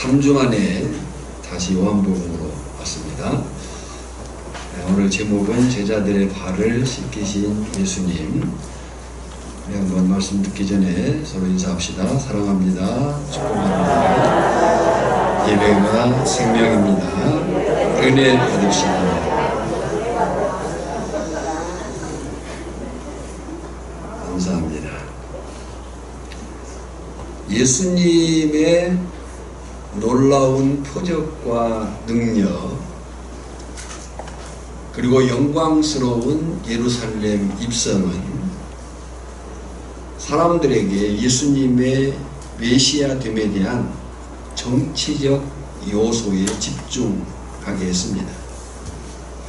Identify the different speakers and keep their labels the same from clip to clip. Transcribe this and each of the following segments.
Speaker 1: 3주 만에 다시 요한복음으로 왔습니다. 오늘 제목은 제자들의 발을 씻기신 예수님. 우리 한번 말씀 듣기 전에 서로 인사합시다. 사랑합니다. 축복합니다. 예배가 생명입니다. 은혜 받읍시다. 감사합니다. 예수님의 놀라운 표적과 능력, 그리고 영광스러운 예루살렘 입성은 사람들에게 예수님의 메시아됨에 대한 정치적 요소에 집중하게 했습니다.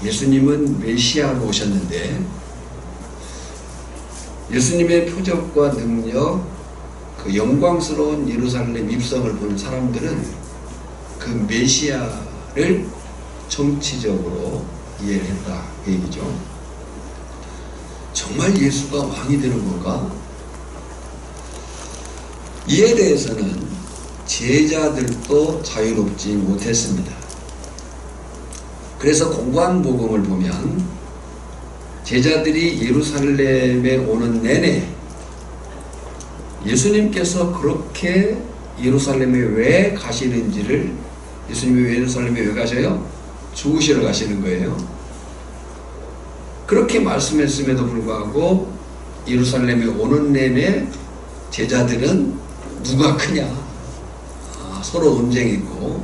Speaker 1: 예수님은 메시아로 오셨는데 예수님의 표적과 능력, 그 영광스러운 예루살렘 입성을 보는 사람들은 그 메시아를 정치적으로 이해를 했다, 그 얘기죠. 정말 예수가 왕이 되는 건가? 이에 대해서는 제자들도 자유롭지 못했습니다. 그래서 공관복음을 보면 제자들이 예루살렘에 오는 내내 예수님께서 그렇게 예루살렘에 왜 가시는지를, 예수님이 예루살렘에 왜 가셔요? 죽으시러 가시는 거예요. 그렇게 말씀했음에도 불구하고 예루살렘에 오는 내내 제자들은 누가 크냐, 서로 논쟁했고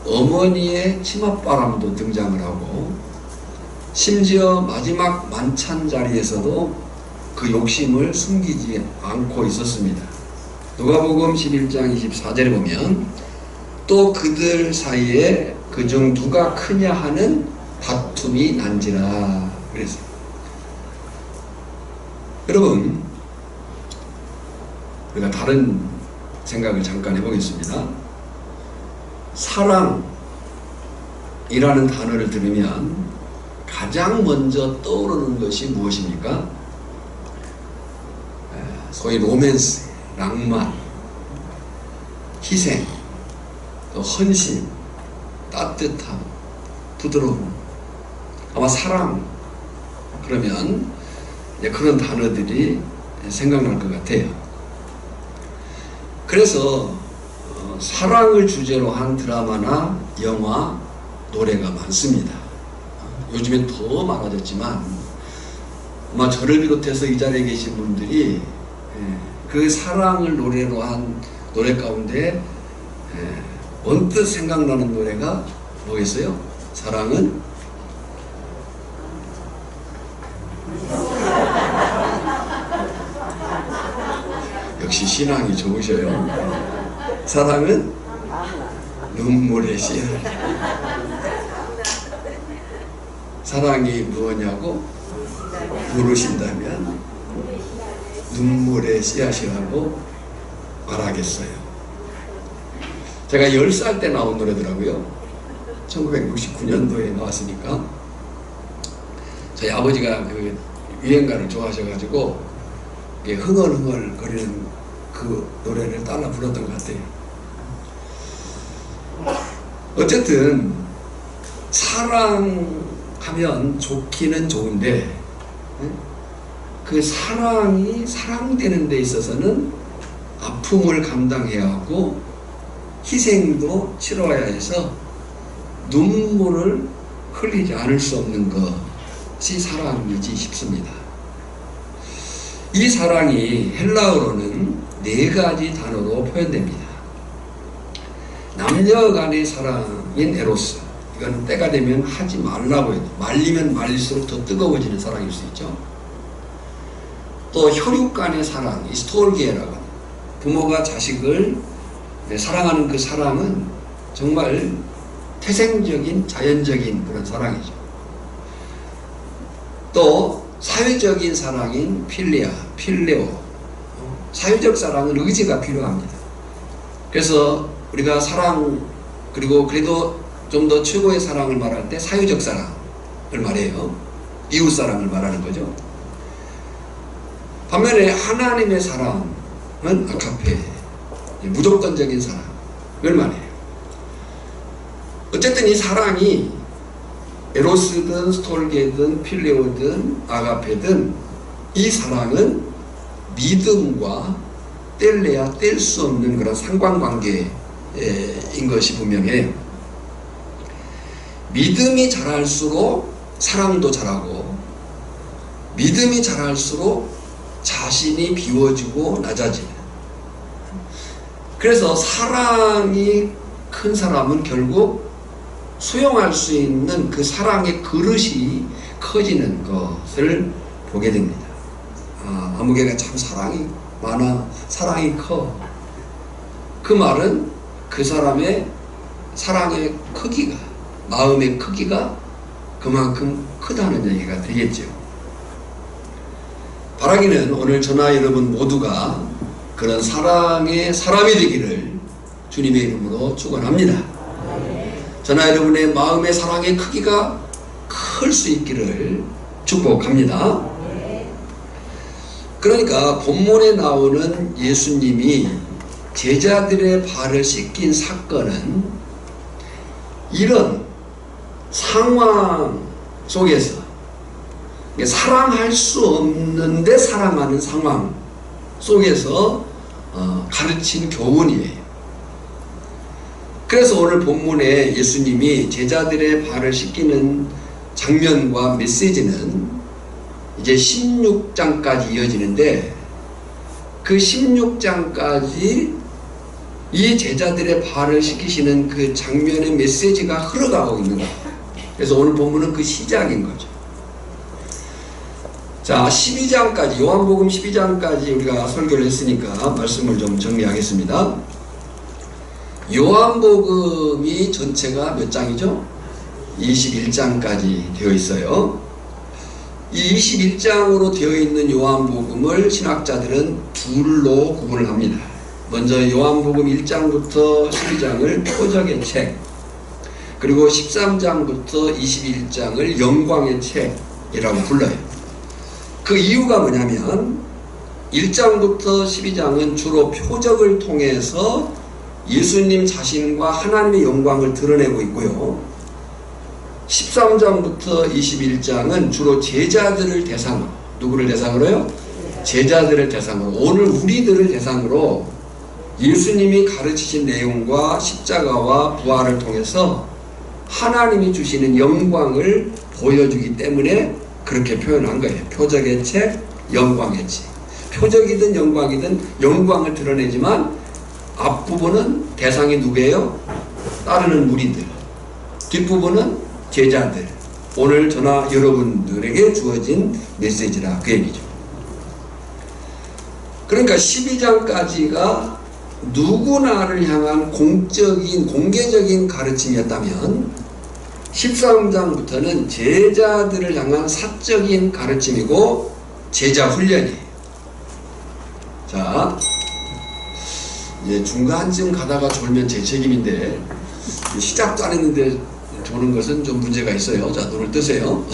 Speaker 1: 어머니의 치맛바람도 등장을 하고 심지어 마지막 만찬 자리에서도 그 욕심을 숨기지 않고 있었습니다. 누가복음 11장 24절에 보면 또 그들 사이에 그중 누가 크냐 하는 다툼이 난지라 그랬어요. 여러분, 우리가 다른 생각을 잠깐 해보겠습니다. 사랑이라는 단어를 들으면 가장 먼저 떠오르는 것이 무엇입니까? 소위 로맨스, 낭만, 희생, 또 헌신, 따뜻함, 부드러움, 아마 사랑, 그러면 그런 단어들이 생각날 것 같아요. 그래서 사랑을 주제로 한 드라마나 영화, 노래가 많습니다. 요즘엔 더 많아졌지만 아마 저를 비롯해서 이 자리에 계신 분들이 그 사랑을 노래로 한 노래 가운데 언뜻 생각나는 노래가 뭐겠어요? 사랑은 역시 신앙이 좋으셔요. 사랑은 눈물의 씨앗. 사랑이 무엇냐고 물으신다면 눈물의 씨앗이라고 말하겠어요. 제가 10살 때 나온 노래더라고요. 1969년도에 나왔으니까. 저희 아버지가 그 유행가를 좋아하셔가지고 흥얼흥얼 거리는 그 노래를 따라 불렀던 것 같아요. 어쨌든 사랑하면 좋기는 좋은데 그 사랑이 사랑되는 데 있어서는 아픔을 감당해야 하고 희생도 치러야 해서 눈물을 흘리지 않을 수 없는 것이 사랑이지 싶습니다. 이 사랑이 헬라어로는 4가지 단어로 표현됩니다. 남녀 간의 사랑인 에로스, 이건 때가 되면 하지 말라고 해도 말리면 말릴수록 더 뜨거워지는 사랑일 수 있죠. 또 혈육 간의 사랑, 이 스톨게라고 합니다. 부모가 자식을 사랑하는 그 사랑은 정말 태생적인 자연적인 그런 사랑이죠. 또 사회적인 사랑인 필레오. 사회적 사랑은 의지가 필요합니다. 그래서 우리가 사랑, 그리고 그래도 좀 더 최고의 사랑을 말할 때 사회적 사랑을 말해요. 이웃 사랑을 말하는 거죠. 반면에 하나님의 사랑은 아카페, 무조건적인 사랑. 그걸 말해요. 어쨌든 이 사랑이 에로스든 스톨게든 필레오든 아가페든 이 사랑은 믿음과 뗄래야 뗄 수 없는 그런 상관관계인 것이 분명해요. 믿음이 자랄수록 사랑도 자라고, 믿음이 자랄수록 자신이 비워지고 낮아지는. 그래서 사랑이 큰 사람은 결국 수용할 수 있는 그 사랑의 그릇이 커지는 것을 보게 됩니다. 아무개가 참 사랑이 많아, 사랑이 커. 그 말은 그 사람의 사랑의 크기가, 마음의 크기가 그만큼 크다는 얘기가 되겠죠. 바라기는 오늘 저나 여러분 모두가 그런 사랑의 사람이 되기를 주님의 이름으로 축원합니다. 저나 여러분의 마음의 사랑의 크기가 클 수 있기를 축복합니다. 그러니까 본문에 나오는 예수님이 제자들의 발을 씻긴 사건은 이런 상황 속에서 사랑할 수 없는데 사랑하는 상황 속에서 가르친 교훈이에요. 그래서 오늘 본문에 예수님이 제자들의 발을 씻기는 장면과 메시지는 이제 16장까지 이어지는데 그 16장까지 이 제자들의 발을 씻기시는 그 장면의 메시지가 흘러가고 있는 거예요. 그래서 오늘 본문은 그 시작인 거죠. 자, 12장까지, 요한복음 12장까지 우리가 설교를 했으니까 말씀을 좀 정리하겠습니다. 요한복음이 전체가 몇 장이죠? 21장까지 되어 있어요. 이 21장으로 되어 있는 요한복음을 신학자들은 둘로 구분을 합니다. 먼저 요한복음 1장부터 12장을 표적의 책, 그리고 13장부터 21장을 영광의 책이라고 불러요. 그 이유가 뭐냐면 1장부터 12장은 주로 표적을 통해서 예수님 자신과 하나님의 영광을 드러내고 있고요. 13장부터 21장은 주로 제자들을 대상으로, 누구를 대상으로요? 제자들을 대상으로, 오늘 우리들을 대상으로 예수님이 가르치신 내용과 십자가와 부활을 통해서 하나님이 주시는 영광을 보여주기 때문에 그렇게 표현한 거예요. 표적의 책, 영광의 책. 표적이든 영광이든 영광을 드러내지만 앞부분은 대상이 누구예요? 따르는 무리들. 뒷부분은 제자들. 오늘 저나 여러분들에게 주어진 메시지라 그 얘기죠. 그러니까 12장까지가 누구나를 향한 공개적인 가르침이었다면 13장부터는 제자들을 향한 사적인 가르침이고 제자 훈련이에요. 자, 이제 중간쯤 가다가 졸면 제 책임인데 시작도 안 했는데 조는 것은 좀 문제가 있어요. 자, 눈을 뜨세요.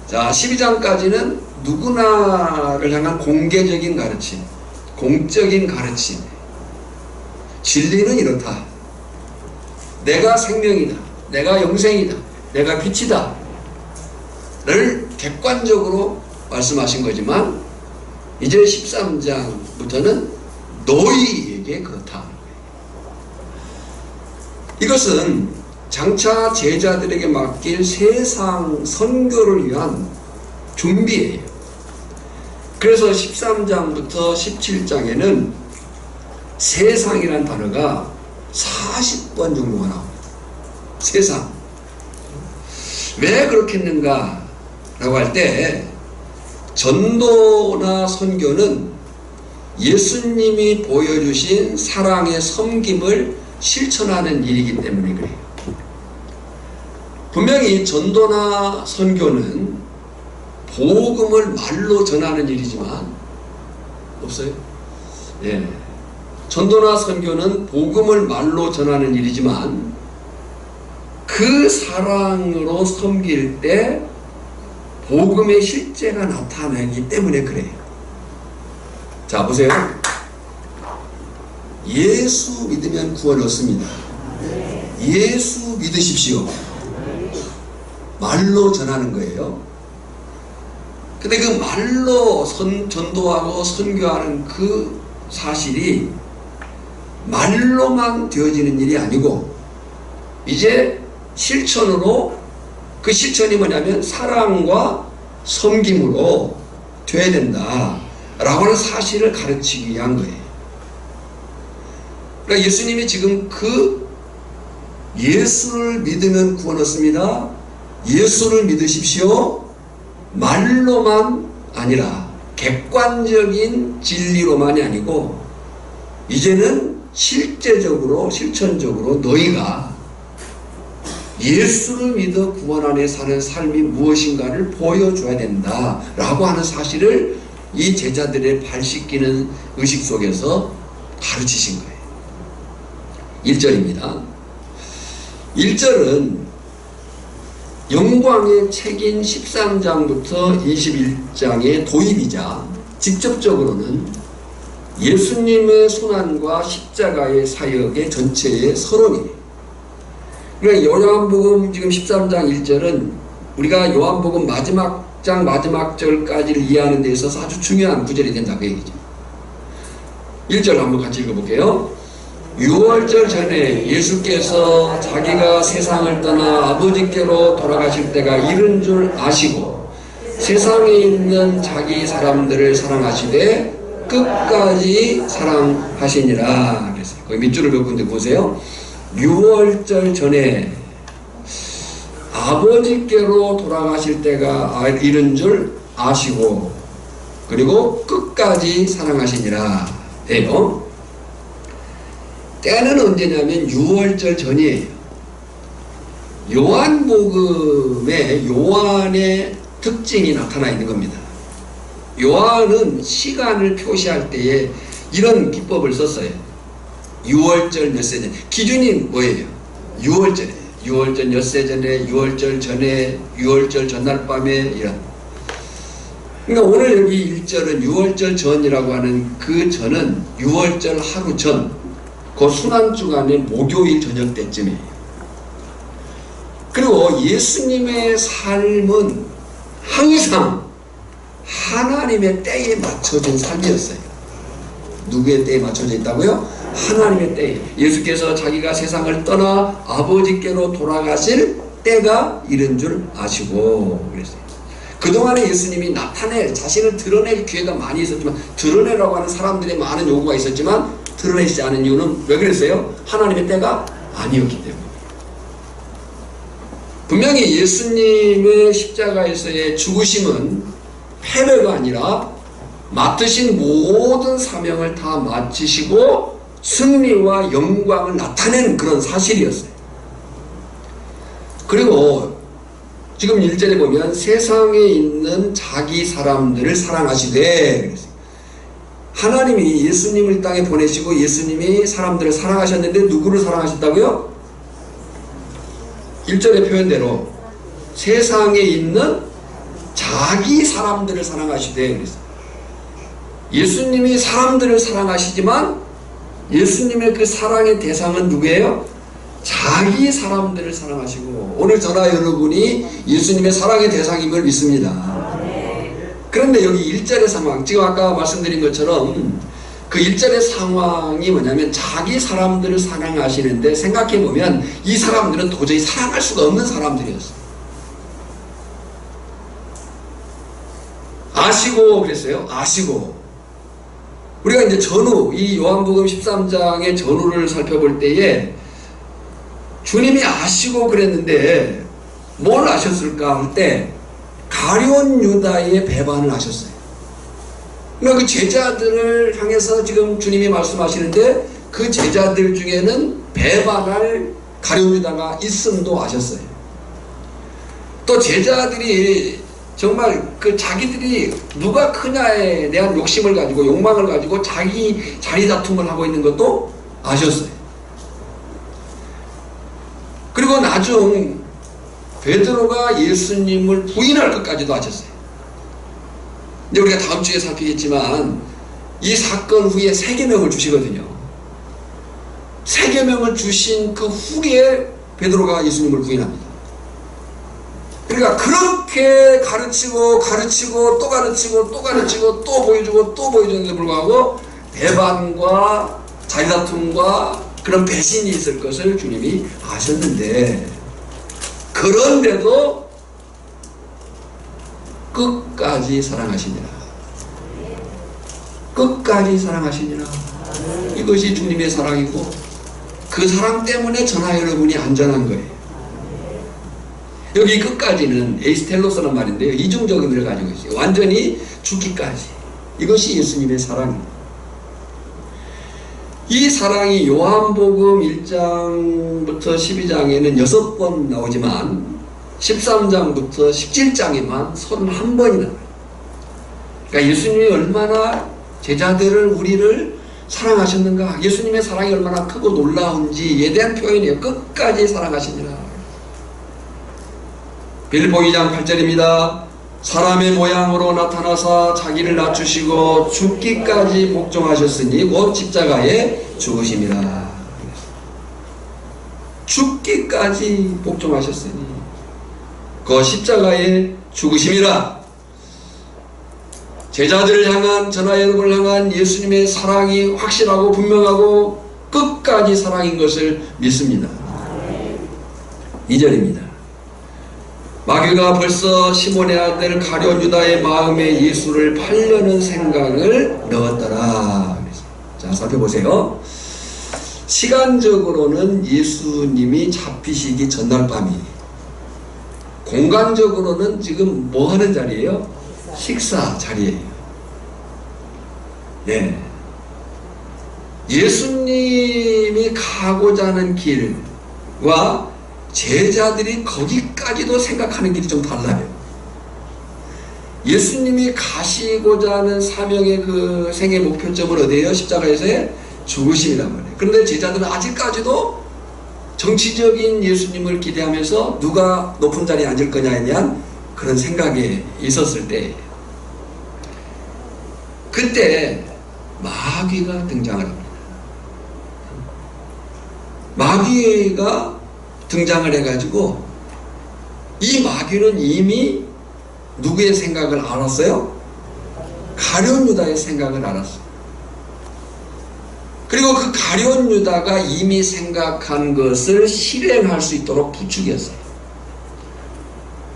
Speaker 1: 자, 12장까지는 누구나를 향한 공개적인 가르침, 공적인 가르침. 진리는 이렇다. 내가 생명이다. 내가 영생이다. 내가 빛이다. 를 객관적으로 말씀하신 거지만 이제 13장부터는 너희에게 그렇다. 이것은 장차 제자들에게 맡길 세상 선교를 위한 준비예요. 그래서 13장부터 17장에는 세상이란 단어가 40번 정도가 나옵니다. 세상. 왜 그렇겠는가? 라고 할 때 전도나 선교는 예수님이 보여주신 사랑의 섬김을 실천하는 일이기 때문에 그래요. 분명히 전도나 선교는 복음을 말로 전하는 일이지만 없어요? 예. 전도나 선교는 복음을 말로 전하는 일이지만 그 사랑으로 섬길 때 복음의 실제가 나타나기 때문에 그래요. 자, 보세요. 예수 믿으면 구원 얻습니다. 예수 믿으십시오. 말로 전하는 거예요. 근데 그 말로 전도하고 선교하는 그 사실이 말로만 되어지는 일이 아니고 이제 실천으로, 그 실천이 뭐냐면 사랑과 섬김으로 돼야 된다 라고 하는 사실을 가르치기 위한 거예요. 그러니까 예수님이 지금 그 예수를 믿으면 구원 얻습니다, 예수를 믿으십시오, 말로만 아니라 객관적인 진리로만이 아니고 이제는 실제적으로 실천적으로 너희가 예수를 믿어 구원 안에 사는 삶이 무엇인가를 보여줘야 된다 라고 하는 사실을 이 제자들의 발 씻기는 의식 속에서 가르치신 거예요. 1절입니다. 1절은 영광의 책인 13장부터 21장의 도입이자 직접적으로는 예수님의 순환과 십자가의 사역의 전체의 서론이에요. 그러니까 요한복음 지금 13장 1절은 우리가 요한복음 마지막 장 마지막 절까지를 이해하는 데 있어서 아주 중요한 구절이 된다 그 얘기죠. 1절 한번 같이 읽어볼게요. 유월절 전에 예수께서 자기가 세상을 떠나 아버지께로 돌아가실 때가 이른 줄 아시고 세상에 있는 자기 사람들을 사랑하시되 끝까지 사랑하시니라. 그래서 거기 밑줄을 몇 군데 보세요. 유월절 전에 아버지께로 돌아가실 때가 이른 줄 아시고 그리고 끝까지 사랑하시니라 해요. 때는 언제냐면 유월절 전이에요. 요한복음에 요한의 특징이 나타나 있는 겁니다. 요한은 시간을 표시할 때에 이런 기법을 썼어요. 유월절 몇 세 전에. 기준이 뭐예요? 유월절이에요. 유월절 엿새 전에, 유월절 전에, 유월절 전날 밤에 이런. 그러니까 오늘 여기 1절은 유월절 전이라고 하는 그 전은 유월절 하루 전, 그 순환주간의 목요일 저녁 때쯤이에요. 그리고 예수님의 삶은 항상 하나님의 때에 맞춰진 삶이었어요. 누구의 때에 맞춰져 있다고요? 하나님의 때에. 예수께서 자기가 세상을 떠나 아버지께로 돌아가실 때가 이른 줄 아시고 그랬어요. 그동안에 예수님이 자신을 드러낼 기회가 많이 있었지만, 드러내라고 하는 사람들의 많은 요구가 있었지만 드러내지 않은 이유는 왜 그랬어요? 하나님의 때가 아니었기 때문에. 분명히 예수님의 십자가에서의 죽으심은 패배가 아니라 맡으신 모든 사명을 다 마치시고 승리와 영광을 나타낸 그런 사실이었어요. 그리고 지금 1절에 보면 세상에 있는 자기 사람들을 사랑하시되 그랬어요. 하나님이 예수님을 땅에 보내시고 예수님이 사람들을 사랑하셨는데 누구를 사랑하셨다고요? 1절의 표현대로 세상에 있는 자기 사람들을 사랑하시되 그랬어요. 예수님이 사람들을 사랑하시지만 예수님의 그 사랑의 대상은 누구예요? 자기 사람들을 사랑하시고, 오늘 저나 여러분이 예수님의 사랑의 대상임을 믿습니다. 그런데 여기 1절의 상황, 지금 아까 말씀드린 것처럼 그 1절의 상황이 뭐냐면 자기 사람들을 사랑하시는데, 생각해보면 이 사람들은 도저히 사랑할 수가 없는 사람들이었어요. 아시고 그랬어요. 아시고. 우리가 이제 전후, 이 요한복음 13장의 전후를 살펴볼 때에 주님이 아시고 그랬는데 뭘 아셨을까 할 때 가룟 유다의 배반을 아셨어요. 그러니까 그 제자들을 향해서 지금 주님이 말씀하시는데 그 제자들 중에는 배반할 가룟 유다가 있음도 아셨어요. 또 제자들이 정말 그 자기들이 누가 크냐에 대한 욕심을 가지고 욕망을 가지고 자기 자리 다툼을 하고 있는 것도 아셨어요. 그리고 나중 베드로가 예수님을 부인할 것까지도 아셨어요. 근데 우리가 다음 주에 살피겠지만 이 사건 후에 세계명을 주시거든요. 새 계명을 주신 그 후에 베드로가 예수님을 부인합니다. 그러니까 그렇게 가르치고 또 가르치고 또 가르치고 또 보여주고 또 보여주는데 불구하고 배반과 자리다툼과 그런 배신이 있을 것을 주님이 아셨는데, 그런데도 끝까지 사랑하시니라. 끝까지 사랑하시니라. 이것이 주님의 사랑이고, 그 사랑 때문에 저나 여러분이 안전한 거예요. 여기 끝까지는 에이스텔로스라는 말인데요, 이중적인 의미를 가지고 있어요. 완전히 죽기까지. 이것이 예수님의 사랑입니다. 이 사랑이 요한복음 1장부터 12장에는 6번 나오지만 13장부터 17장에만 31번이 나와요. 그러니까 예수님이 얼마나 제자들을, 우리를 사랑하셨는가, 예수님의 사랑이 얼마나 크고 놀라운지에 대한 표현이에요. 끝까지 사랑하시니라. 빌립보 2장 8절입니다. 사람의 모양으로 나타나사 자기를 낮추시고 죽기까지 복종하셨으니 곧 십자가에 죽으심이라. 죽기까지 복종하셨으니 그 십자가에 죽으심이라. 제자들을 향한, 저나 여러분을 향한 예수님의 사랑이 확실하고 분명하고 끝까지 사랑인 것을 믿습니다. 2절입니다. 마귀가 벌써 시몬의 아들 가룟 유다의 마음에 예수를 팔려는 생각을 넣었더라. 자, 살펴보세요. 시간적으로는 예수님이 잡히시기 전날 밤이, 공간적으로는 지금 뭐 하는 자리예요? 식사 자리예요. 네. 예수님이 가고자 하는 길과 제자들이 거기까지도 생각하는 길이 좀 달라요. 예수님이 가시고자 하는 사명의 그 생애 목표점은 어디예요? 십자가에서의 죽으심이란 말이에요. 그런데 제자들은 아직까지도 정치적인 예수님을 기대하면서 누가 높은 자리에 앉을 거냐에 대한 그런 생각에 있었을 때, 그때 마귀가 등장을 합니다. 마귀가 등장을 해가지고, 이 마귀는 이미 누구의 생각을 알았어요? 가룟 유다의 생각을 알았어요. 그리고 그 가룟 유다가 이미 생각한 것을 실행할 수 있도록 부추겼어요.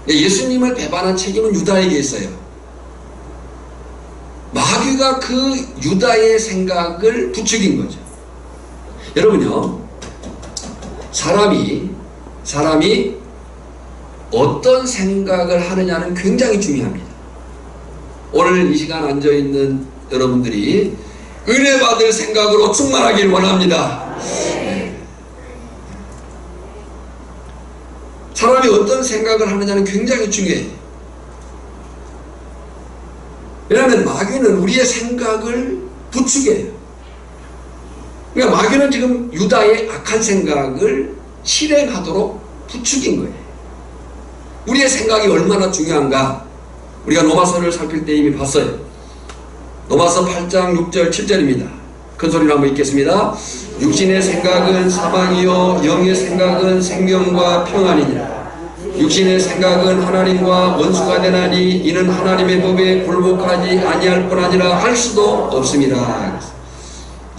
Speaker 1: 예수님을 배반한 책임은 유다에게 있어요. 마귀가 그 유다의 생각을 부추긴 거죠. 여러분요, 사람이 어떤 생각을 하느냐는 굉장히 중요합니다. 오늘 이 시간 앉아있는 여러분들이 은혜 받을 생각으로 충만하길 원합니다. 사람이 어떤 생각을 하느냐는 굉장히 중요해요. 왜냐하면 마귀는 우리의 생각을 부추겨요. 그러니까 마귀는 지금 유다의 악한 생각을 실행하도록 부추긴 거예요. 우리의 생각이 얼마나 중요한가, 우리가 로마서를 살필 때 이미 봤어요. 로마서 8장 6절 7절입니다. 큰 소리로 한번 읽겠습니다. 육신의 생각은 사망이요 영의 생각은 생명과 평안이니라. 육신의 생각은 하나님과 원수가 되나니 이는 하나님의 법에 굴복하지 아니할 뿐 아니라 할 수도 없습니다.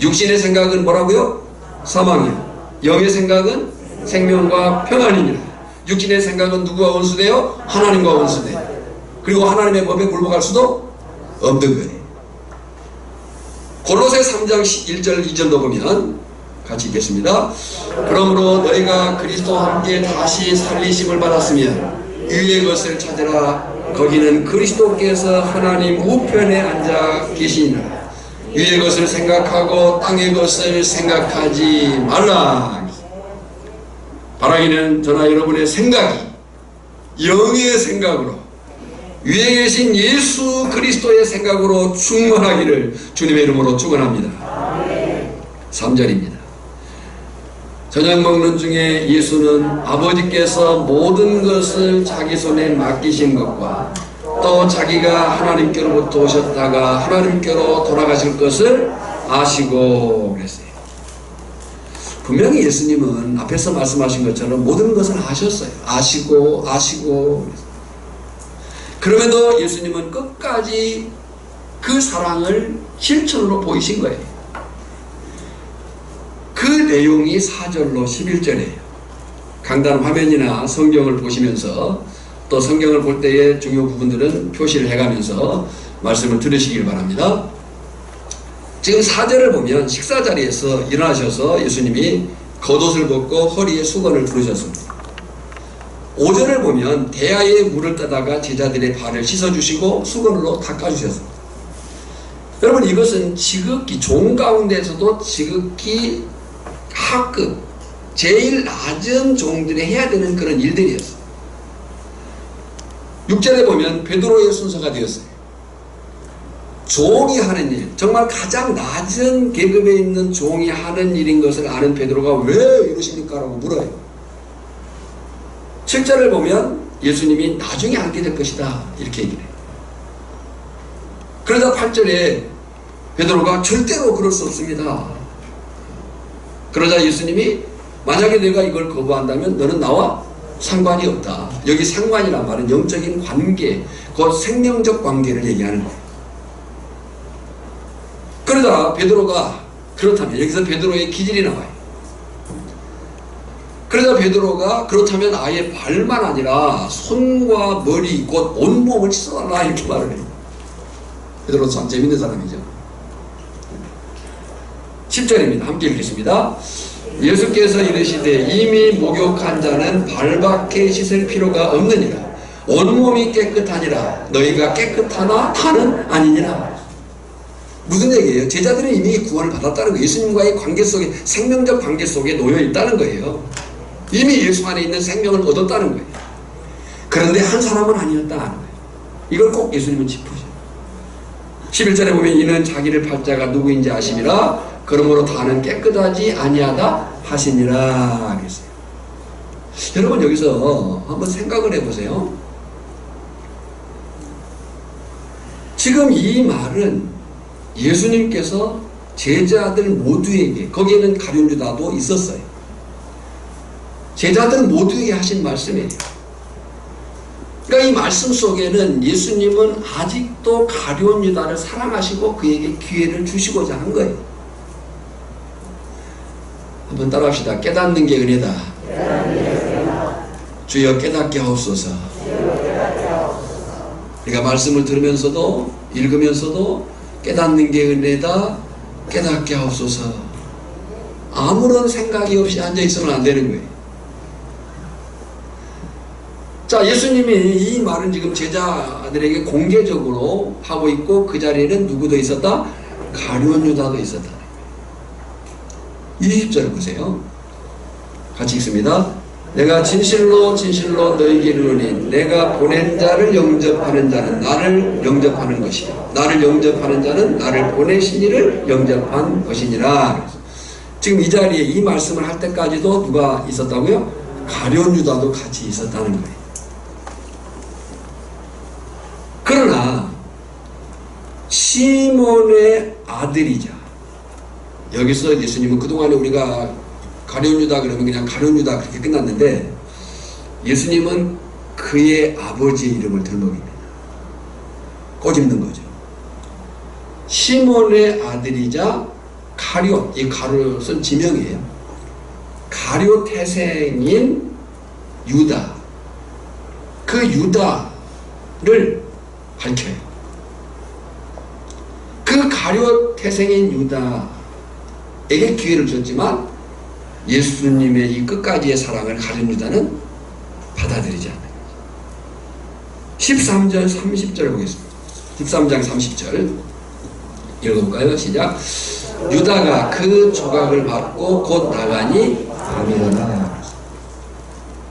Speaker 1: 육신의 생각은 뭐라고요? 사망이요. 영의 생각은 생명과 평안이니라. 육신의 생각은 누구와 원수돼요? 하나님과 원수돼요. 그리고 하나님의 법에 굴복할 수도 없는 거예요. 골로새 3장 1절 2절도 보면 같이 읽겠습니다. 그러므로 너희가 그리스도와 함께 다시 살리심을 받았으면 위의 것을 찾으라. 거기는 그리스도께서 하나님 우편에 앉아 계시니라. 위의 것을 생각하고 땅의 것을 생각하지 말라. 바라기는 저나 여러분의 생각이 영의 생각으로, 위에 계신 예수 그리스도의 생각으로 충만하기를 주님의 이름으로 축원합니다. 3절입니다. 저녁 먹는 중에 예수는 아버지께서 모든 것을 자기 손에 맡기신 것과 또 자기가 하나님께로부터 오셨다가 하나님께로 돌아가실 것을 아시고 그랬어요. 분명히 예수님은 앞에서 말씀하신 것처럼 모든 것을 아셨어요. 아시고 그럼에도 예수님은 끝까지 그 사랑을 실천으로 보이신 거예요. 그 내용이 4절로 11절이에요. 강단 화면이나 성경을 보시면서 또 성경을 볼 때의 중요 부분들은 표시를 해가면서 말씀을 들으시길 바랍니다. 지금 4절을 보면 식사 자리에서 일어나셔서 예수님이 겉옷을 벗고 허리에 수건을 두르셨습니다. 5절을 보면 대야에 물을 떠다가 제자들의 발을 씻어주시고 수건으로 닦아주셨습니다. 여러분, 이것은 지극히 종 가운데서도 지극히 하급, 제일 낮은 종들이 해야 되는 그런 일들이었어요. 6절에 보면 베드로의 순서가 되었어요. 종이 하는 일, 정말 가장 낮은 계급에 있는 종이 하는 일인 것을 아는 베드로가 왜 이러십니까? 라고 물어요. 7절을 보면 예수님이 나중에 알게 될 것이다 이렇게 얘기해요. 그러다 8절에 베드로가 절대로 그럴 수 없습니다. 그러자 예수님이 만약에 내가 이걸 거부한다면 너는 나와 상관이 없다. 여기 상관이란 말은 영적인 관계, 곧 생명적 관계를 얘기하는 거예요. 그러다 베드로가 그렇다면 여기서 베드로의 기질이 나와요. 그러다 베드로가 그렇다면 아예 발만 아니라 손과 머리 곧 온몸을 씻어달라 이렇게 말을 해요. 베드로 참 재밌는 사람이죠. 10절입니다. 함께 읽겠습니다. 예수께서 이르시되 이미 목욕한 자는 발밖에 씻을 필요가 없느니라. 온몸이 깨끗하니라. 너희가 깨끗하나 다는 아니니라. 무슨 얘기예요? 제자들은 이미 구원을 받았다는 거예요. 예수님과의 관계 속에, 생명적 관계 속에 놓여 있다는 거예요. 이미 예수 안에 있는 생명을 얻었다는 거예요. 그런데 한 사람은 아니었다는 거예요. 이걸 꼭 예수님은 짚으셔요. 11절에 보면 이는 자기를 팔 자가 누구인지 아심이라. 그러므로 다는 깨끗하지 아니하다 하시니라 그랬어요. 여러분, 여기서 한번 생각을 해보세요. 지금 이 말은 예수님께서 제자들 모두에게, 거기에는 가룟 유다도 있었어요. 제자들 모두에게 하신 말씀이에요. 그러니까 이 말씀 속에는 예수님은 아직도 가룟 유다를 사랑하시고 그에게 기회를 주시고자 한 거예요. 한번 따라합시다. 깨닫는 게 은혜다. 주여 깨닫게 하옵소서. 우리가 말씀을 들으면서도 읽으면서도 깨닫는 게 은혜다. 깨닫게 하옵소서. 아무런 생각이 없이 앉아있으면 안 되는 거예요. 자, 예수님이 이 말은 지금 제자들에게 공개적으로 하고 있고 그 자리에는 누구도 있었다? 가룟 유다도 있었다. 20절 보세요. 같이 읽습니다. 내가 진실로 진실로 너희에게 이르노니 내가 보낸 자를 영접하는 자는 나를 영접하는 것이요 나를 영접하는 자는 나를 보내신 이를 영접한 것이니라. 지금 이 자리에 이 말씀을 할 때까지도 누가 있었다고요? 가룟 유다도 같이 있었다는 거예요. 그러나 시몬의 아들이자, 여기서 예수님은 그동안에 우리가 가룟 유다 그러면 그냥 가룟 유다 그렇게 끝났는데, 예수님은 그의 아버지의 이름을 들먹입니다. 꼬집는 거죠. 시몬의 아들이자 가룟, 이 가룟은 지명이에요. 가룟 태생인 유다, 그 유다를 밝혀요. 그 가룟 태생인 유다에게 기회를 줬지만 예수님의 이 끝까지의 사랑을 가룟 유다는 받아들이지 않는 거죠. 13절 30절 보겠습니다. 13장 30절 읽어볼까요? 시작. 유다가 그 조각을 받고 곧 나가니 밤이 일어나.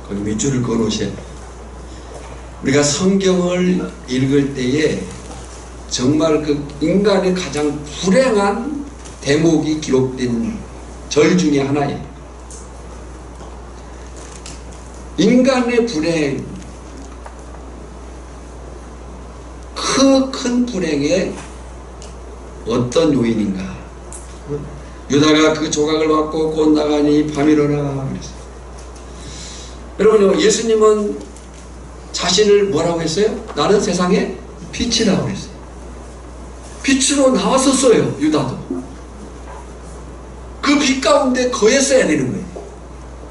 Speaker 1: 거기 밑줄을 그어놓으세요. 우리가 성경을 읽을 때에 정말 그 인간의 가장 불행한 대목이 기록된 절 중에 하나예요. 인간의 불행, 그 큰 불행의 어떤 요인인가? 유다가 그 조각을 받고 곧 나가니 밤이 일어나 그랬어요. 여러분, 예수님은 자신을 뭐라고 했어요? 나는 세상의 빛이라고 했어요. 빛으로 나왔었어요. 유다도 그 빛 가운데 거했어야 되는 거예요.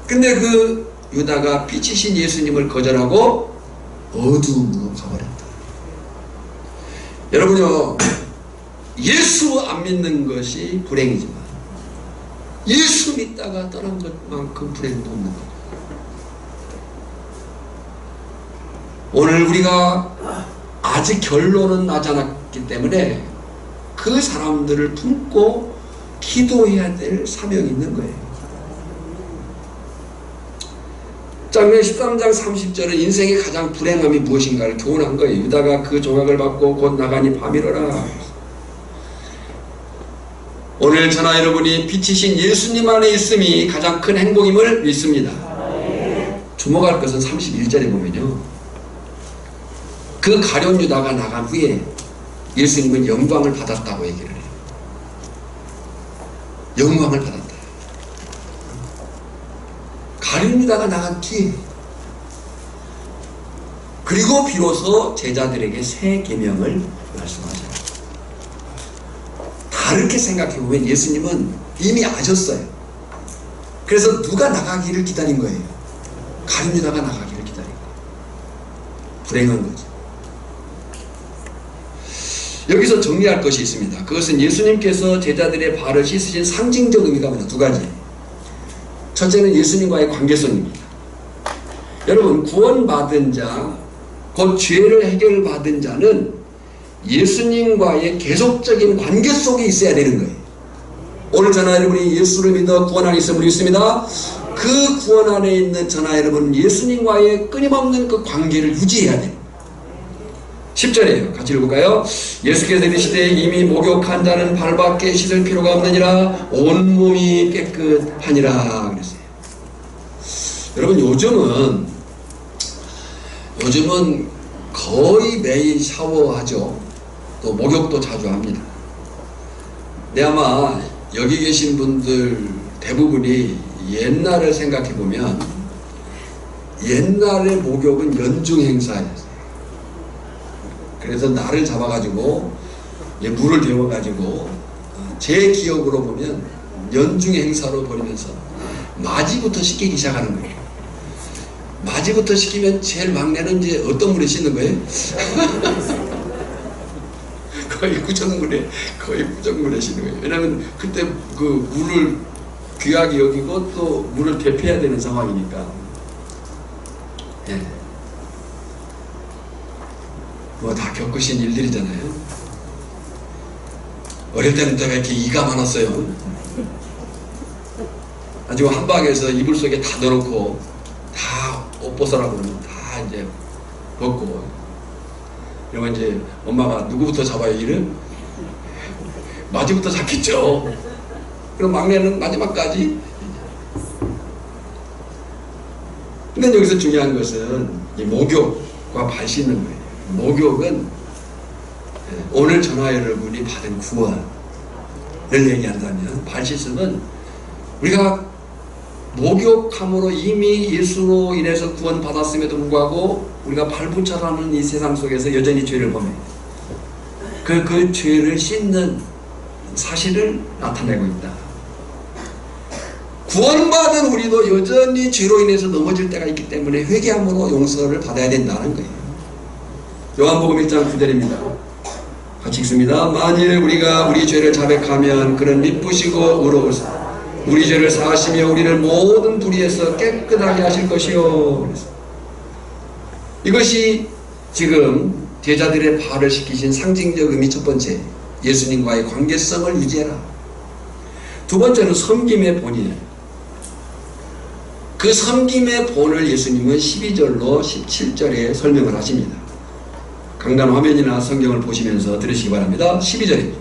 Speaker 1: 근데 그 유다가 빛이신 예수님을 거절하고 어두움으로 가버렸다. 여러분요, 예수 안 믿는 것이 불행이지만 예수 믿다가 떠난 것만큼 불행도 없는 거예요. 오늘 우리가 아직 결론은 나지 않았기 때문에 그 사람들을 품고 기도해야 될 사명이 있는 거예요. 장면 13장 30절은 인생의 가장 불행함이 무엇인가를 교훈한 거예요. 유다가 그 조각을 받고 곧 나가니 밤이러라. 오늘 저나 여러분이 빛이신 예수님 안에 있음이 가장 큰 행복임을 믿습니다. 주목할 것은 31절에 보면요, 그 가룟 유다가 나간 후에 예수님은 영광을 받았다고 얘기를 해요. 영광을 받았다. 가룟 유다가 나간 뒤에, 그리고 비로소 제자들에게 새 계명을 말씀하죠. 다르게 생각해보면 예수님은 이미 아셨어요. 그래서 누가 나가기를 기다린 거예요. 가룟 유다가 나가기를 기다린 거예요. 불행한 거죠. 여기서 정리할 것이 있습니다. 그것은 예수님께서 제자들의 발을 씻으신 상징적 의미가 뭐냐? 두 가지. 첫째는 예수님과의 관계성입니다. 여러분, 구원받은 자, 곧 죄를 해결받은 자는 예수님과의 계속적인 관계 속에 있어야 되는 거예요. 오늘 저나 여러분이 예수를 믿어 구원 안에 있음을 믿습니다. 그 구원 안에 있는 저나 여러분, 예수님과의 끊임없는 그 관계를 유지해야 돼요. 10절이에요. 같이 읽어볼까요? 예수께서 이르시되 이미 목욕한 자는 발밖에 씻을 필요가 없느니라 온몸이 깨끗하니라 그랬어요. 여러분, 요즘은 거의 매일 샤워하죠. 또 목욕도 자주 합니다. 근데 아마 여기 계신 분들 대부분이 옛날을 생각해 보면 옛날의 목욕은 연중 행사였어요. 그래서 날을 잡아가지고 물을 데워가지고 제 기억으로 보면 연중 행사로 벌이면서 마지부터 씻기기 시작하는 거예요. 마지부터 씻기면 제일 막내는 이제 어떤 물에 씻는 거예요? 거의 구정물에 씻는 거예요. 왜냐하면 그때 그 물을 귀하게 여기고 또 물을 대표해야 되는 상황이니까. 예. 뭐 다 겪으신 일들이잖아요. 어릴 때는 또 왜 이렇게 이가 많았어요. 아주 한 방에서 이불 속에 다 넣어놓고 다 옷 벗으라고 그러면 다 이제 벗고, 이러면 이제 엄마가 누구부터 잡아요? 이를? 마지부터 잡겠죠. 그럼 막내는 마지막까지. 근데 여기서 중요한 것은 이 목욕과 발 씻는 거예요. 목욕은 오늘 저나 여러분이 받은 구원을 얘기한다면, 발 씻음은 우리가 목욕함으로 이미 예수로 인해서 구원 받았음에도 불구하고 우리가 발붙여라는 이 세상 속에서 여전히 죄를 범해 그 죄를 씻는 사실을 나타내고 있다. 구원받은 우리도 여전히 죄로 인해서 넘어질 때가 있기 때문에 회개함으로 용서를 받아야 된다는 거예요. 요한복음 1장 9절입니다. 같이 읽습니다. 만일 우리가 우리 죄를 자백하면 그는 미쁘시고 의로우사 우리 죄를 사하시며 우리를 모든 불의에서 깨끗하게 하실 것이요. 이것이 지금 제자들의 발을 씻기신 상징적 의미 첫 번째, 예수님과의 관계성을 유지해라. 두 번째는 섬김의 본이에요. 그 섬김의 본을 예수님은 12절로 17절에 설명을 하십니다. 강단 화면이나 성경을 보시면서 들으시기 바랍니다. 12절입니다.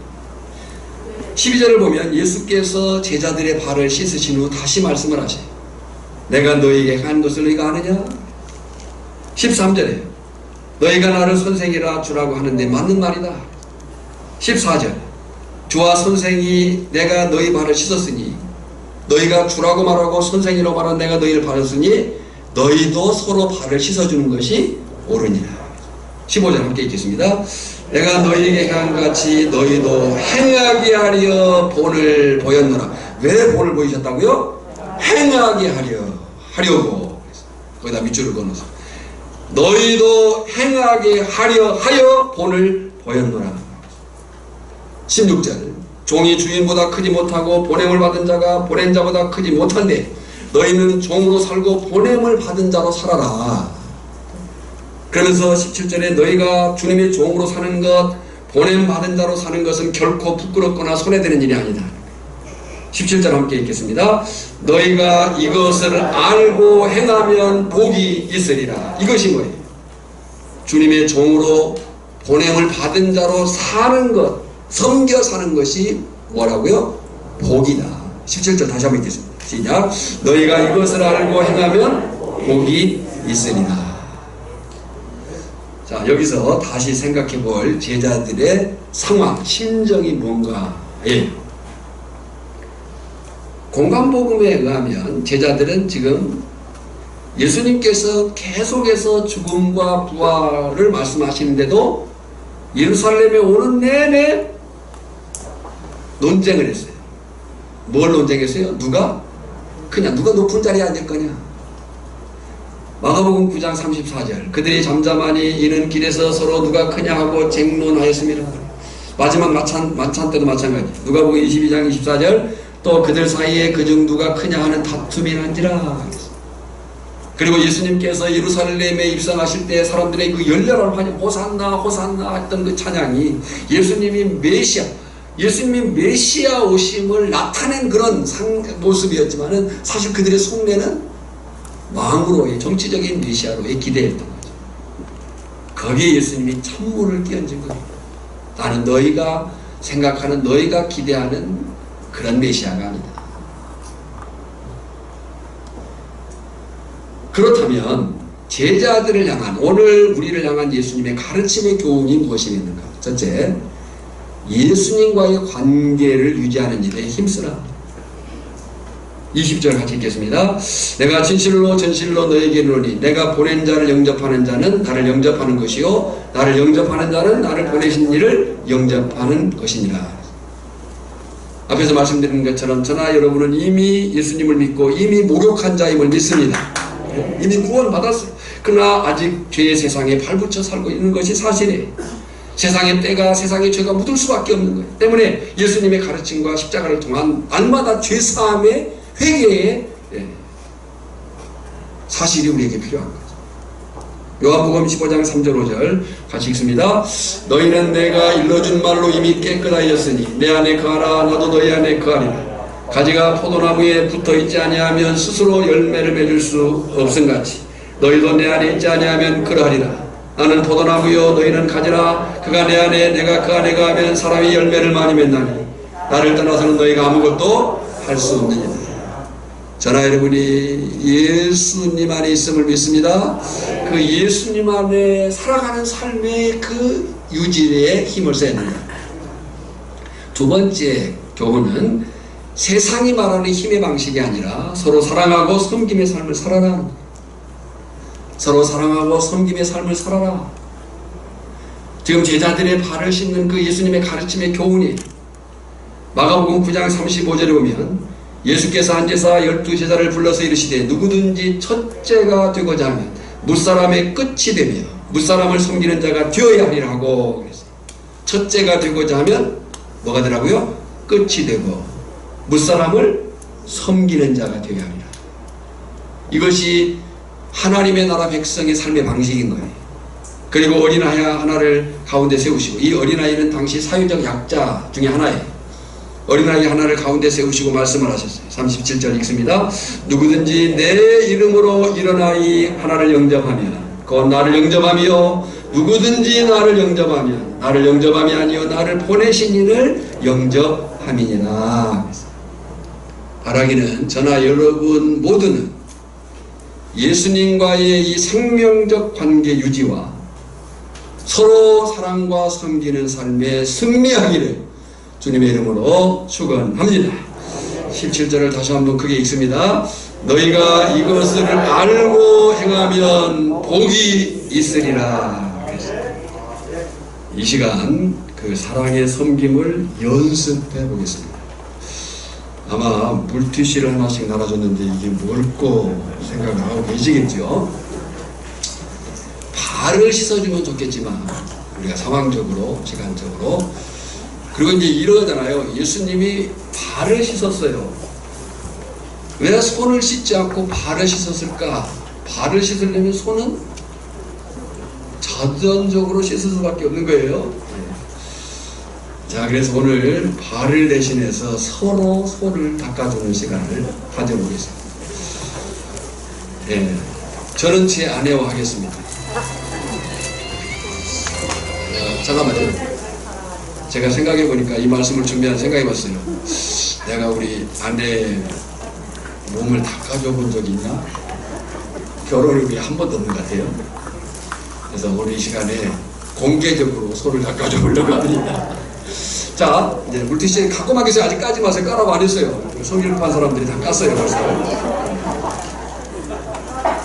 Speaker 1: 12절을 보면 예수께서 제자들의 발을 씻으신 후 다시 말씀을 하세요. 내가 너희에게 한 것을 너희가 아느냐? 13절에 너희가 나를 선생이라 주라고 하는데 맞는 말이다. 14절 주와 선생이 내가 너희 발을 씻었으니 너희가 주라고 말하고 선생이라고 말하는 내가 너희를 발랐으니 너희도 서로 발을 씻어주는 것이 옳으니라. 15절 함께 읽겠습니다. 내가 너희에게 한 같이 너희도 행하게 하려 본을 보였노라. 왜 본을 보이셨다고요? 행하게 하려고. 거기다 밑줄을 그어서 너희도 행하게 하여 본을 보였노라. 16절 종이 주인보다 크지 못하고 보냄을 받은 자가 보낸 자보다 크지 못한데 너희는 종으로 살고 보냄을 받은 자로 살아라. 그러면서 17절에 너희가 주님의 종으로 사는 것, 보냄 받은 자로 사는 것은 결코 부끄럽거나 손해되는 일이 아니다. 17절 함께 읽겠습니다. 너희가 이것을 알고 행하면 복이 있으리라. 이것이 뭐예요? 주님의 종으로 보냄을 받은 자로 사는 것, 섬겨 사는 것이 뭐라고요? 복이다. 17절 다시 한번 읽겠습니다. 시작. 너희가 이것을 알고 행하면 복이 있으리라. 자, 여기서 다시 생각해 볼 제자들의 상황, 심정이 뭔가예요. 공간복음에 의하면 제자들은 지금 예수님께서 계속해서 죽음과 부활을 말씀하시는데도 예루살렘에 오는 내내 논쟁을 했어요. 뭘 논쟁했어요? 누가 높은 자리에 앉을 거냐? 마가복음 9장 34절 그들이 잠잠하니 이는 길에서 서로 누가 크냐 하고 쟁론하였습니다. 마지막 만찬 때도 마찬가지. 누가복음 22장 24절 또 그들 사이에 그중 누가 크냐 하는 다툼이 난지라. 그리고 예수님께서 예루살렘에 입성하실 때 사람들의 그 열렬한 환영, 호산나 호산나 했던 그 찬양이 예수님이 메시아 오심을 나타낸 그런 모습이었지만은 사실 그들의 속내는 마음으로의 정치적인 메시아로의 기대했던 거죠. 거기에 예수님이 찬물을 끼얹은 겁니다. 나는 너희가 생각하는, 너희가 기대하는 그런 메시아가 아니다. 그렇다면 제자들을 향한, 오늘 우리를 향한 예수님의 가르침의 교훈이 무엇이 있는가? 첫째, 예수님과의 관계를 유지하는 일에 힘쓰라. 20절 같이 읽겠습니다. 내가 진실로 너에게 이르노니 내가 보낸 자를 영접하는 자는 나를 영접하는 것이요 나를 영접하는 자는 나를 보내신 이를 영접하는 것이니라. 앞에서 말씀드린 것처럼 저나 여러분은 이미 예수님을 믿고 이미 목욕한 자임을 믿습니다. 이미 구원받았어요. 그러나 아직 죄의 세상에 발붙여 살고 있는 것이 사실이에요. 세상의 때가, 세상의 죄가 묻을 수밖에 없는 거예요. 때문에 예수님의 가르침과 십자가를 통한 날마다 죄사함의 회개의 사실이 우리에게 필요한 거죠. 요한복음 15장 3절 5절 같이 읽습니다. 너희는 내가 일러준 말로 이미 깨끗하였으니 내 안에 거하라 나도 너희 안에 거하리라. 가지가 포도나무에 붙어있지 아니하면 스스로 열매를 맺을 수 없음같이 너희도 내 안에 있지 아니하면 그러하리라. 나는 포도나무요 너희는 가지라. 그가 내 안에 내가 그 안에 거하면 사람이 열매를 많이 맺나니 나를 떠나서는 너희가 아무것도 할 수 없느니라. 저나 여러분이 예수님 안에 있음을 믿습니다. 그 예수님 안에 살아가는 삶의 그 유지에 힘을 써야 됩니다. 두 번째 교훈은 세상이 말하는 힘의 방식이 아니라 서로 사랑하고 섬김의 삶을 살아라. 서로 사랑하고 섬김의 삶을 살아라. 지금 제자들의 발을 씻는 그 예수님의 가르침의 교훈이 마가복음 9장 35절에 보면 예수께서 앉으사 12제자를 불러서 이르시되 누구든지 첫째가 되고자 하면 무사람의 끝이 되며 무사람을 섬기는 자가 되어야 하리라 하고 그랬어요. 첫째가 되고자 하면 뭐가 되라고요? 끝이 되고 무사람을 섬기는 자가 되어야 하리라. 이것이 하나님의 나라 백성의 삶의 방식인 거예요. 그리고 어린아이 하나를 가운데 세우시고 이 어린아이는 당시 사회적 약자 중에 하나예요. 어린아이 하나를 가운데 세우시고 말씀을 하셨어요. 37절 읽습니다. 누구든지 내 이름으로 일어나이 하나를 영접하면 곧 나를 영접하며 누구든지 나를 영접하면 나를 영접함이 아니요 나를 보내신 이를 영접함이니라. 바라기는 저나 여러분 모두는 예수님과의 이 생명적 관계 유지와 서로 사랑과 섬기는 삶에 승리하기를 주님의 이름으로 축원합니다. 17절을 다시 한번 크게 읽습니다. 너희가 이것을 알고 행하면 복이 있으리라. 이 시간 그 사랑의 섬김을 연습해 보겠습니다. 아마 물티슈를 하나씩 나눠줬는데 이게 뭘까 생각을 하고 계시겠죠. 발을 씻어주면 좋겠지만 우리가 상황적으로 시간적으로 그리고 이제 이러잖아요. 예수님이 발을 씻었어요. 왜 손을 씻지 않고 발을 씻었을까? 발을 씻으려면 손은 자연적으로 씻을 수밖에 없는 거예요. 자, 그래서 오늘 발을 대신해서 서로 손을 닦아주는 시간을 가져보겠습니다. 예, 저는 제 아내와 하겠습니다. 잠깐만요. 제가 생각해보니까 이 말씀을 준비한 생각해봤어요. 내가 우리 아내 몸을 닦아줘 본 적이 있나? 결혼 후에 한 번도 없는 것 같아요. 그래서 오늘 이 시간에 공개적으로 손을 닦아줘 보려고 합니다. 자, 이제 물티슈 갖고 막 계세요. 아직 까지 마세요. 까라고 안 했어요. 성일판 사람들이 다 깠어요, 벌써.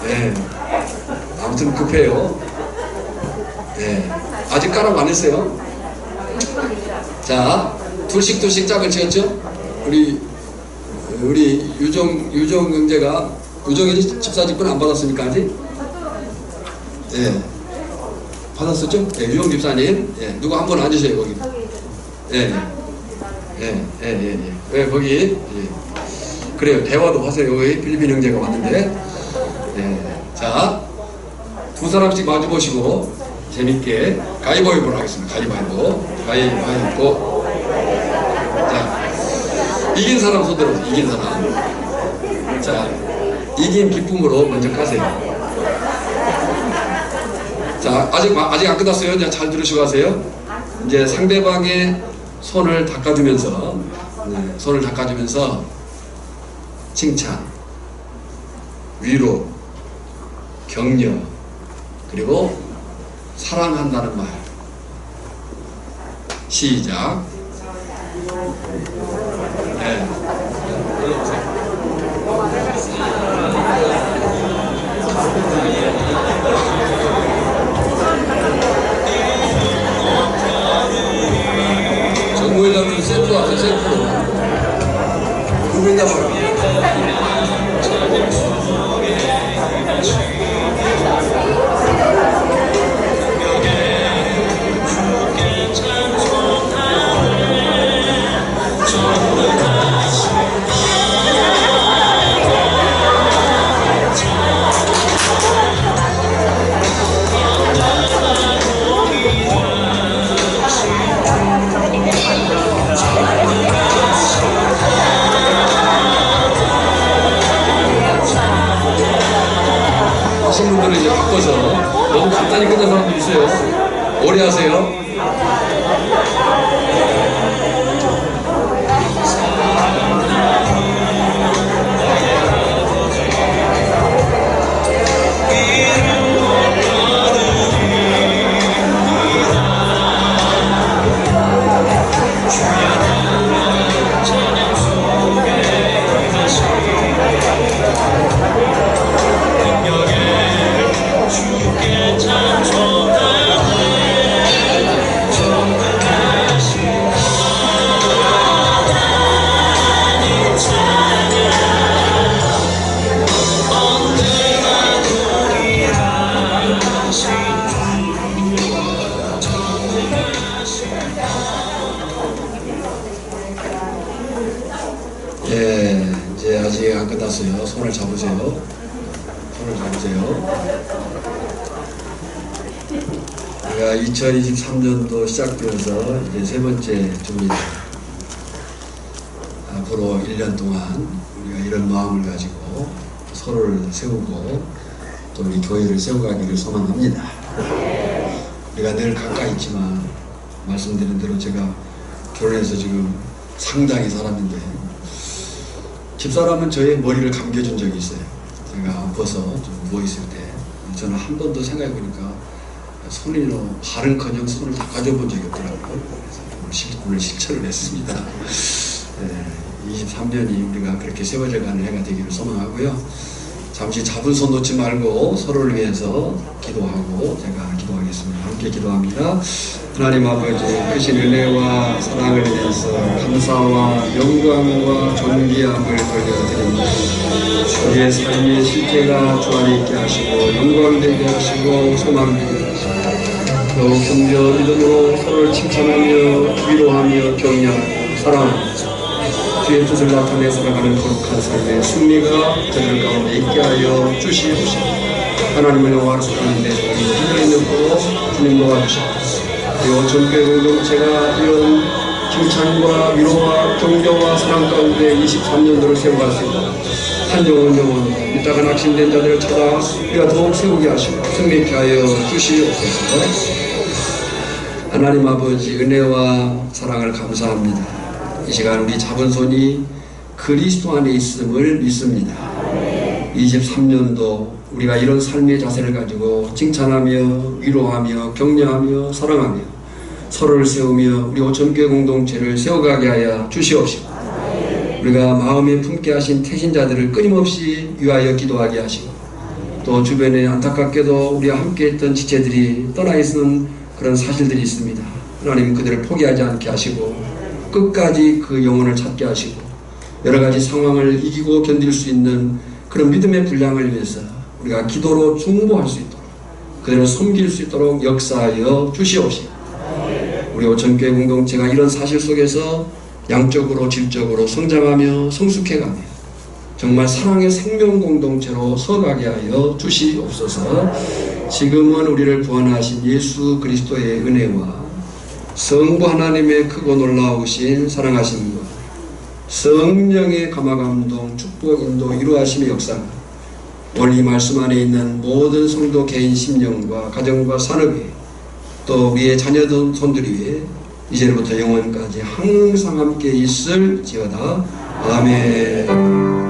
Speaker 1: 네. 아무튼 급해요. 네. 아직 까라고 안 했어요. 자, 둘씩 짝을 지었죠? 우리 유정 형제가, 유정이 집사직분 안 받았습니까, 아직? 네. 받았었죠? 네, 유정 집사님. 네, 누구 한 분 앉으세요, 거기. 예, 거기. 예. 그래요. 대화도 하세요. 여기 필리핀 형제가 왔는데. 예. 자, 두 사람씩 마주 보시고 재밌게 가위바위보를 하겠습니다. 가위바위보. 자, 이긴 사람 손들어. 이긴 사람. 자, 이긴 기쁨으로 먼저 까세요. 자, 아직 안 끝났어요. 이제 잘 들으시고 하세요. 이제 상대방의 손을 닦아주면서 칭찬, 위로, 격려, 그리고 사랑한다는 말. 시작. 네. 정부회장님 셀프 왔어요, 셀프. 누구냐 봐요. 하신 분들은 이제 바꿔서 너무 간단히 끝난 사람도 있어요. 오래 하세요. 예, 이제 아직 안 끝났어요. 손을 잡으세요. 손을 잡으세요. 우리가 2023년도 시작되어서 이제 세 번째 주입니다. 앞으로 1년 동안 우리가 이런 마음을 가지고 서로를 세우고 또 우리 교회를 세워가기를 소망합니다. 우리가 늘 가까이 있지만 말씀드린 대로 제가 결혼해서 지금 상당히 살았는데 집사람은 저의 머리를 감겨준 적이 있어요. 제가 아파서 좀 누워있을 때 저는 한 번도 생각해보니까 손으로 발은커녕 손을 닦아줘 본 적이 없더라고요. 그래서 오늘 실천을 했습니다. 23년이 우리가 그렇게 세워져가는 해가 되기를 소망하고요. 잠시 잡은 손 놓지 말고 서로를 위해서 기도하고 제가 기도하겠습니다. 함께 기도합니다. 하나님 아버지, 크신 은혜와 사랑을 위해서 감사와 영광과 존귀함을 돌려드립니다. 우리의 삶의 실제가 주 안에 있게 하시고 영광되게 하시고 소망되게 하시고 더욱 겸손 믿음으로 서로를 칭찬하며 위로하며 격려하며 사랑하며 주의 뜻을 나타내 살아가는 거룩한 삶의 승리가 저들 가운데 있게 하여 주시옵시고 하나님의 영화를 사랑하는데 저희 기도있는 거로 주님 도와주시옵소서. 우리 온천교회 공동체가 이런 칭찬과 위로와 격려와 사랑 가운데 23년도를 세워갈 수 있도록 한 영혼 이따가 낙심된 자들을 찾아 우리가 더욱 세우게 하시고 승리케 하여 주시옵소서. 하나님 아버지 은혜와 사랑을 감사합니다. 이 시간 우리 잡은 손이 그리스도 안에 있음을 믿습니다. 23년도 우리가 이런 삶의 자세를 가지고 칭찬하며 위로하며 격려하며 사랑하며 서로를 세우며 우리 오천교회 공동체를 세워가게 하여 주시옵시고 우리가 마음에 품게 하신 태신자들을 끊임없이 위하여 기도하게 하시고 또 주변에 안타깝게도 우리와 함께했던 지체들이 떠나 있는 그런 사실들이 있습니다. 하나님 그들을 포기하지 않게 하시고 끝까지 그 영혼을 찾게 하시고 여러가지 상황을 이기고 견딜 수 있는 그런 믿음의 분량을 위해서 우리가 기도로 중보할 수 있도록 그들을 섬길 수 있도록 역사하여 주시옵시고 우리 오천교회 공동체가 이런 사실 속에서 양적으로 질적으로 성장하며 성숙해가며 정말 사랑의 생명 공동체로 서가게 하여 주시옵소서. 지금은 우리를 구원하신 예수 그리스도의 은혜와 성부 하나님의 크고 놀라우신 사랑하심과 성령의 감화감동 축복 인도 이루하심의 역사 오늘 이 말씀 안에 있는 모든 성도 개인 심령과 가정과 산업에 또 우리의 자녀들 손들 위에 이제부터 영원까지 항상 함께 있을지어다. 아멘.